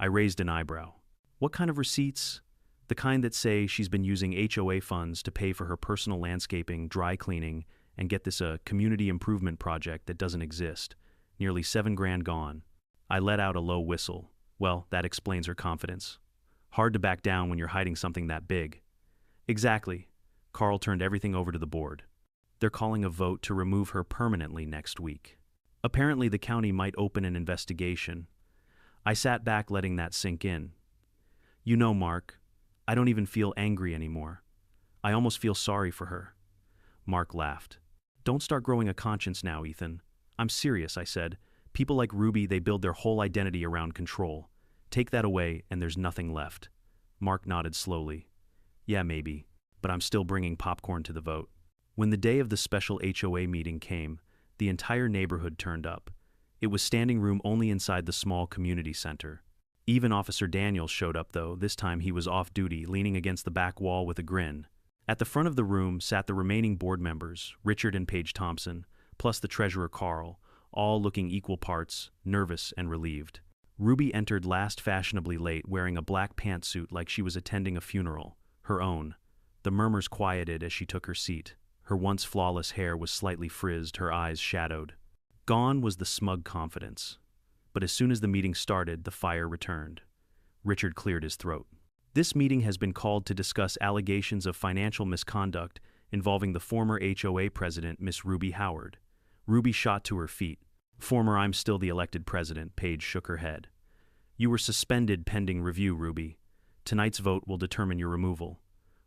I raised an eyebrow. "What kind of receipts?" "The kind that say she's been using HOA funds to pay for her personal landscaping, dry cleaning, and get this a community improvement project that doesn't exist. Nearly $7,000 gone." I let out a low whistle. Well, that explains her confidence. Hard to back down when you're hiding something that big. "Exactly." Carl turned everything over to the board. "They're calling a vote to remove her permanently next week. Apparently the county might open an investigation." I sat back, letting that sink in. "You know, Mark, I don't even feel angry anymore. I almost feel sorry for her." Mark laughed. "Don't start growing a conscience now, Ethan." "I'm serious," I said. "People like Ruby, they build their whole identity around control. Take that away and there's nothing left." Mark nodded slowly. "Yeah, maybe, but I'm still bringing popcorn to the vote." When the day of the special HOA meeting came, the entire neighborhood turned up. It was standing room only inside the small community center. Even Officer Daniels showed up, though. This time he was off duty, leaning against the back wall with a grin. At the front of the room sat the remaining board members, Richard and Paige Thompson, plus the treasurer Carl, all looking equal parts, nervous and relieved. Ruby entered last, fashionably late, wearing a black pantsuit like she was attending a funeral, her own. The murmurs quieted as she took her seat. Her once flawless hair was slightly frizzed, her eyes shadowed. Gone was the smug confidence. But as soon as the meeting started, the fire returned. Richard cleared his throat. "This meeting has been called to discuss allegations of financial misconduct involving the former HOA president, Miss Ruby Howard." Ruby shot to her feet. "Former, I'm still the elected president." Paige shook her head. "You were suspended pending review, Ruby. Tonight's vote will determine your removal."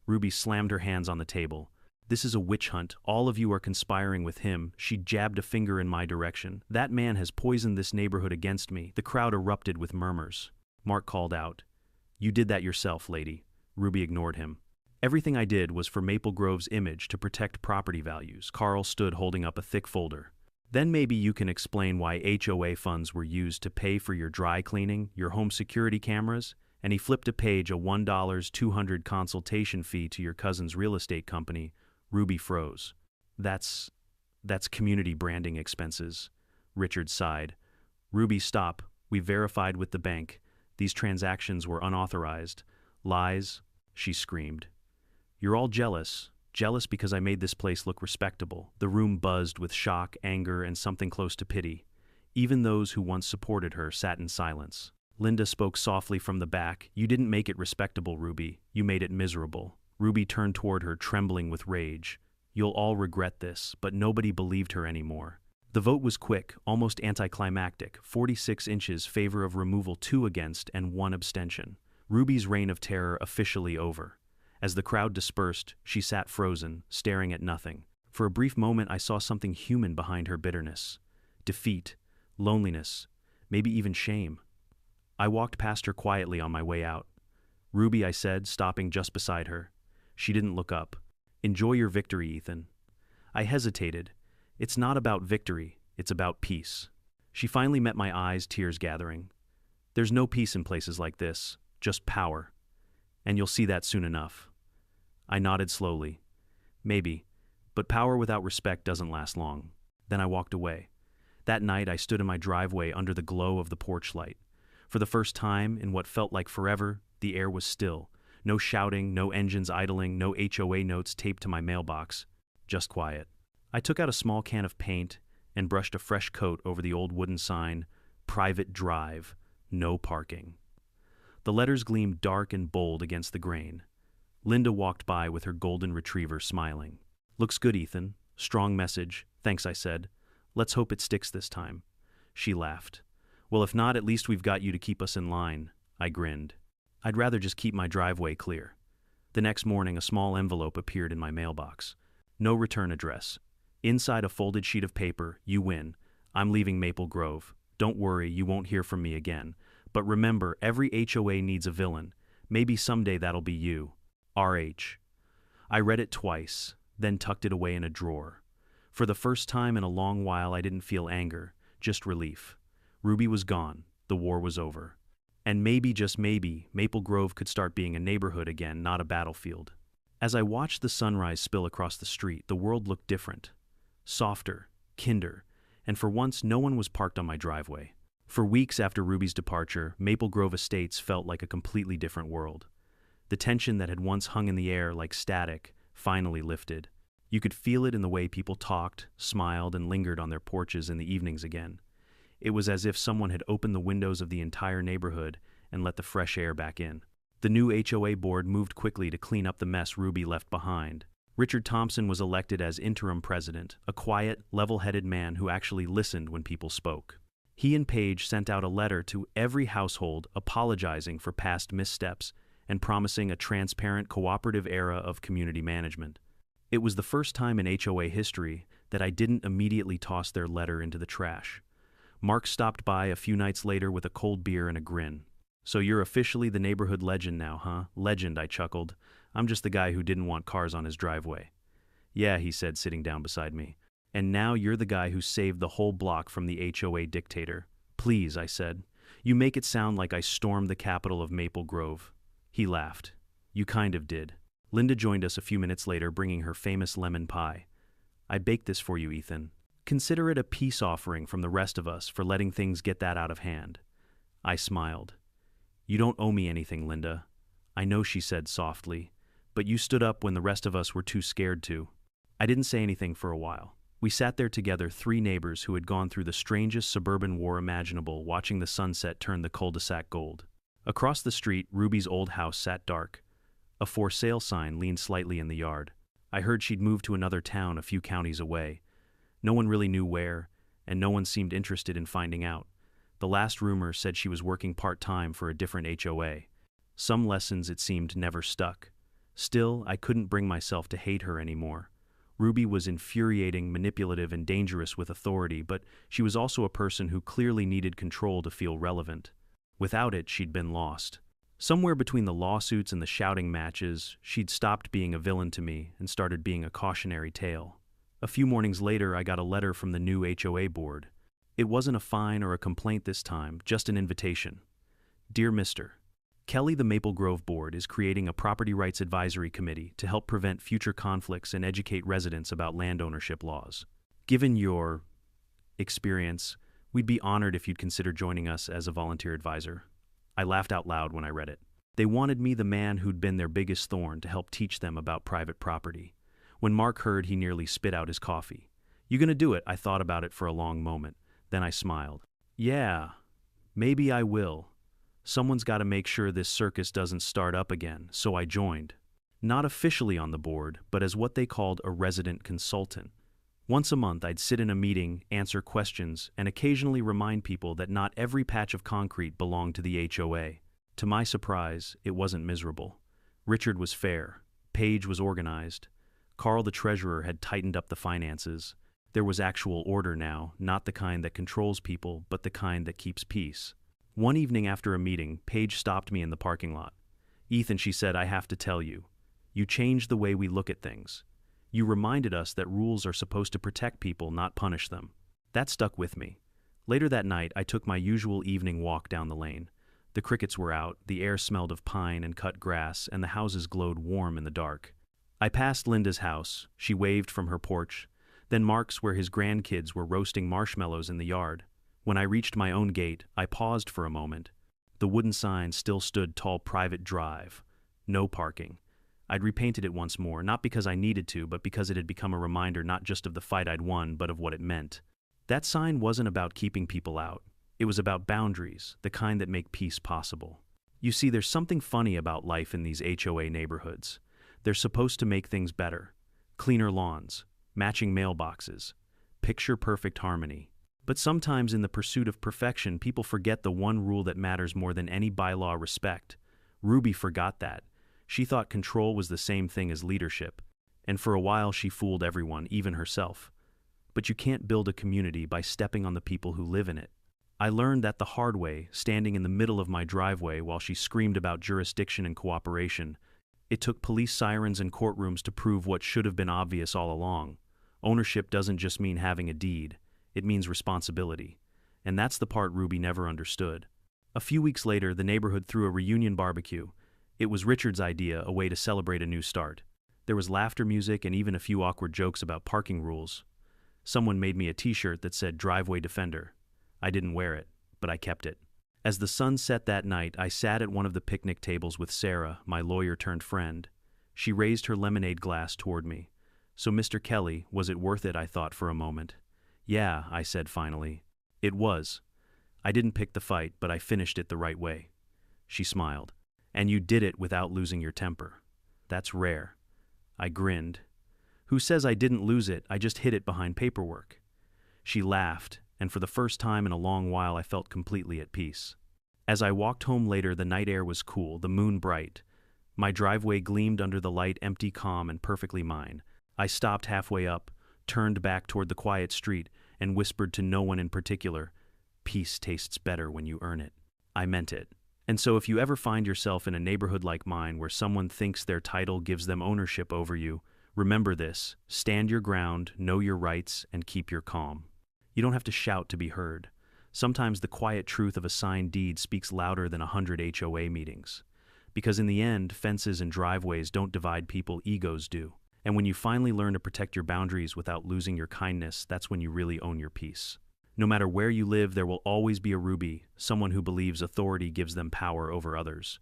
Ruby slammed her hands on the table. "This is a witch hunt. All of you are conspiring with him." She jabbed a finger in my direction. "That man has poisoned this neighborhood against me." The crowd erupted with murmurs. Mark called out, "You did that yourself, lady." Ruby ignored him. "Everything I did was for Maple Grove's image, to protect property values." Carl stood holding up a thick folder. Then maybe you can explain why HOA funds were used to pay for your dry cleaning, your home security cameras, and he flipped a page, a $1,200 consultation fee to your cousin's real estate company. Ruby froze. That's community branding expenses. Richard sighed. Ruby, stop. We verified with the bank. These transactions were unauthorized. Lies, she screamed. You're all jealous. Jealous because I made this place look respectable. The room buzzed with shock, anger, and something close to pity. Even those who once supported her sat in silence. Linda spoke softly from the back. You didn't make it respectable, Ruby. You made it miserable. Ruby turned toward her, trembling with rage. You'll all regret this, but nobody believed her anymore. The vote was quick, almost anticlimactic. 46 inches favor of removal, 2 against, and 1 abstention. Ruby's reign of terror officially over. As the crowd dispersed, she sat frozen, staring at nothing. For a brief moment I saw something human behind her bitterness. Defeat, loneliness, maybe even shame. I walked past her quietly on my way out. Ruby, I said, stopping just beside her. She didn't look up. Enjoy your victory, Ethan. I hesitated. It's not about victory, it's about peace. She finally met my eyes, tears gathering. There's no peace in places like this, just power. And you'll see that soon enough. I nodded slowly. Maybe, but power without respect doesn't last long. Then I walked away. That night I stood in my driveway under the glow of the porch light. For the first time, in what felt like forever, the air was still. No shouting, no engines idling, no HOA notes taped to my mailbox. Just quiet. I took out a small can of paint and brushed a fresh coat over the old wooden sign, Private Drive, No Parking. The letters gleamed dark and bold against the grain. Linda walked by with her golden retriever, smiling. Looks good, Ethan. Strong message. Thanks, I said. Let's hope it sticks this time. She laughed. Well, if not, at least we've got you to keep us in line. I grinned. I'd rather just keep my driveway clear. The next morning, a small envelope appeared in my mailbox. No return address. Inside a folded sheet of paper, you win. I'm leaving Maple Grove. Don't worry, you won't hear from me again. But remember, every HOA needs a villain. Maybe someday that'll be you. R.H. I read it twice, then tucked it away in a drawer. For the first time in a long while, I didn't feel anger, just relief. Ruby was gone. The war was over. And maybe, just maybe, Maple Grove could start being a neighborhood again, not a battlefield. As I watched the sunrise spill across the street, the world looked different. Softer, kinder, and for once no one was parked on my driveway. For weeks after Ruby's departure, Maple Grove Estates felt like a completely different world. The tension that had once hung in the air like static finally lifted. You could feel it in the way people talked, smiled, and lingered on their porches in the evenings again. It was as if someone had opened the windows of the entire neighborhood and let the fresh air back in. The new HOA board moved quickly to clean up the mess Ruby left behind. Richard Thompson was elected as interim president, a quiet, level-headed man who actually listened when people spoke. He and Paige sent out a letter to every household apologizing for past missteps and promising a transparent, cooperative era of community management. It was the first time in HOA history that I didn't immediately toss their letter into the trash. Mark stopped by a few nights later with a cold beer and a grin. So you're officially the neighborhood legend now, huh? Legend, I chuckled. I'm just the guy who didn't want cars on his driveway. Yeah, he said, sitting down beside me. And now you're the guy who saved the whole block from the HOA dictator. Please, I said. You make it sound like I stormed the capital of Maple Grove. He laughed. You kind of did. Linda joined us a few minutes later, bringing her famous lemon pie. I baked this for you, Ethan. Consider it a peace offering from the rest of us for letting things get that out of hand. I smiled. You don't owe me anything, Linda. I know, she said softly, but you stood up when the rest of us were too scared to. I didn't say anything for a while. We sat there together, 3 neighbors who had gone through the strangest suburban war imaginable, watching the sunset turn the cul-de-sac gold. Across the street, Ruby's old house sat dark. A for sale sign leaned slightly in the yard. I heard she'd moved to another town a few counties away. No one really knew where, and no one seemed interested in finding out. The last rumor said she was working part-time for a different HOA. Some lessons, it seemed, never stuck. Still, I couldn't bring myself to hate her anymore. Ruby was infuriating, manipulative, and dangerous with authority, but she was also a person who clearly needed control to feel relevant. Without it, she'd been lost. Somewhere between the lawsuits and the shouting matches, she'd stopped being a villain to me and started being a cautionary tale. A few mornings later, I got a letter from the new HOA board. It wasn't a fine or a complaint this time, just an invitation. Dear Mr. Kelly, the Maple Grove Board is creating a property rights advisory committee to help prevent future conflicts and educate residents about land ownership laws. Given your experience, we'd be honored if you'd consider joining us as a volunteer advisor. I laughed out loud when I read it. They wanted me, the man who'd been their biggest thorn, to help teach them about private property. When Mark heard, he nearly spit out his coffee. You gonna do it? I thought about it for a long moment. Then I smiled. Yeah, maybe I will. Someone's got to make sure this circus doesn't start up again, so I joined. Not officially on the board, but as what they called a resident consultant. Once a month, I'd sit in a meeting, answer questions, and occasionally remind people that not every patch of concrete belonged to the HOA. To my surprise, it wasn't miserable. Richard was fair. Paige was organized. Carl, the treasurer, had tightened up the finances. There was actual order now, not the kind that controls people, but the kind that keeps peace. One evening after a meeting, Paige stopped me in the parking lot. Ethan, she said, I have to tell you. You changed the way we look at things. You reminded us that rules are supposed to protect people, not punish them. That stuck with me. Later that night, I took my usual evening walk down the lane. The crickets were out, the air smelled of pine and cut grass, and the houses glowed warm in the dark. I passed Linda's house. She waved from her porch. Then Mark's, where his grandkids were roasting marshmallows in the yard. When I reached my own gate, I paused for a moment. The wooden sign still stood tall: private drive. No parking. I'd repainted it once more, not because I needed to, but because it had become a reminder not just of the fight I'd won, but of what it meant. That sign wasn't about keeping people out. It was about boundaries, the kind that make peace possible. You see, there's something funny about life in these HOA neighborhoods. They're supposed to make things better. Cleaner lawns, matching mailboxes, picture-perfect harmony. But sometimes in the pursuit of perfection, people forget the one rule that matters more than any bylaw: respect. Ruby forgot that. She thought control was the same thing as leadership, and for a while she fooled everyone, even herself. But you can't build a community by stepping on the people who live in it. I learned that the hard way, standing in the middle of my driveway while she screamed about jurisdiction and cooperation. It took police sirens and courtrooms to prove what should have been obvious all along. Ownership doesn't just mean having a deed. It means responsibility. And that's the part Ruby never understood. A few weeks later, the neighborhood threw a reunion barbecue. It was Richard's idea, a way to celebrate a new start. There was laughter, music, and even a few awkward jokes about parking rules. Someone made me a t-shirt that said "Driveway Defender." I didn't wear it, but I kept it. As the sun set that night, I sat at one of the picnic tables with Sarah, my lawyer-turned-friend. She raised her lemonade glass toward me. So, Mr. Kelly, was it worth it? I thought for a moment. Yeah, I said finally. It was. I didn't pick the fight, but I finished it the right way. She smiled. And you did it without losing your temper. That's rare. I grinned. Who says I didn't lose it? I just hid it behind paperwork. She laughed, and for the first time in a long while I felt completely at peace. As I walked home later, the night air was cool, the moon bright. My driveway gleamed under the light, empty, calm, and perfectly mine. I stopped halfway up, turned back toward the quiet street, and whispered to no one in particular, "Peace tastes better when you earn it." I meant it. And so if you ever find yourself in a neighborhood like mine where someone thinks their title gives them ownership over you, remember this: stand your ground, know your rights, and keep your calm. You don't have to shout to be heard. Sometimes the quiet truth of a signed deed speaks louder than 100 HOA meetings. Because in the end, fences and driveways don't divide people, egos do. And when you finally learn to protect your boundaries without losing your kindness, that's when you really own your peace. No matter where you live, there will always be a Ruby, someone who believes authority gives them power over others.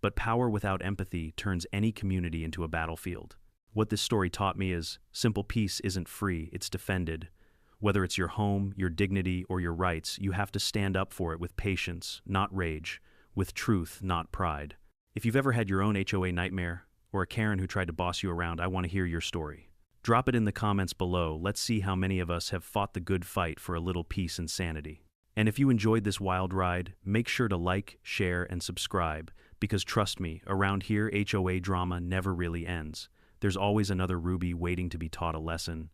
But power without empathy turns any community into a battlefield. What this story taught me is, simple peace isn't free, it's defended. Whether it's your home, your dignity, or your rights, you have to stand up for it with patience, not rage, with truth, not pride. If you've ever had your own HOA nightmare, or a Karen who tried to boss you around, I want to hear your story. Drop it in the comments below. Let's see how many of us have fought the good fight for a little peace and sanity. And if you enjoyed this wild ride, make sure to like, share, and subscribe, because trust me, around here HOA drama never really ends. There's always another Ruby waiting to be taught a lesson.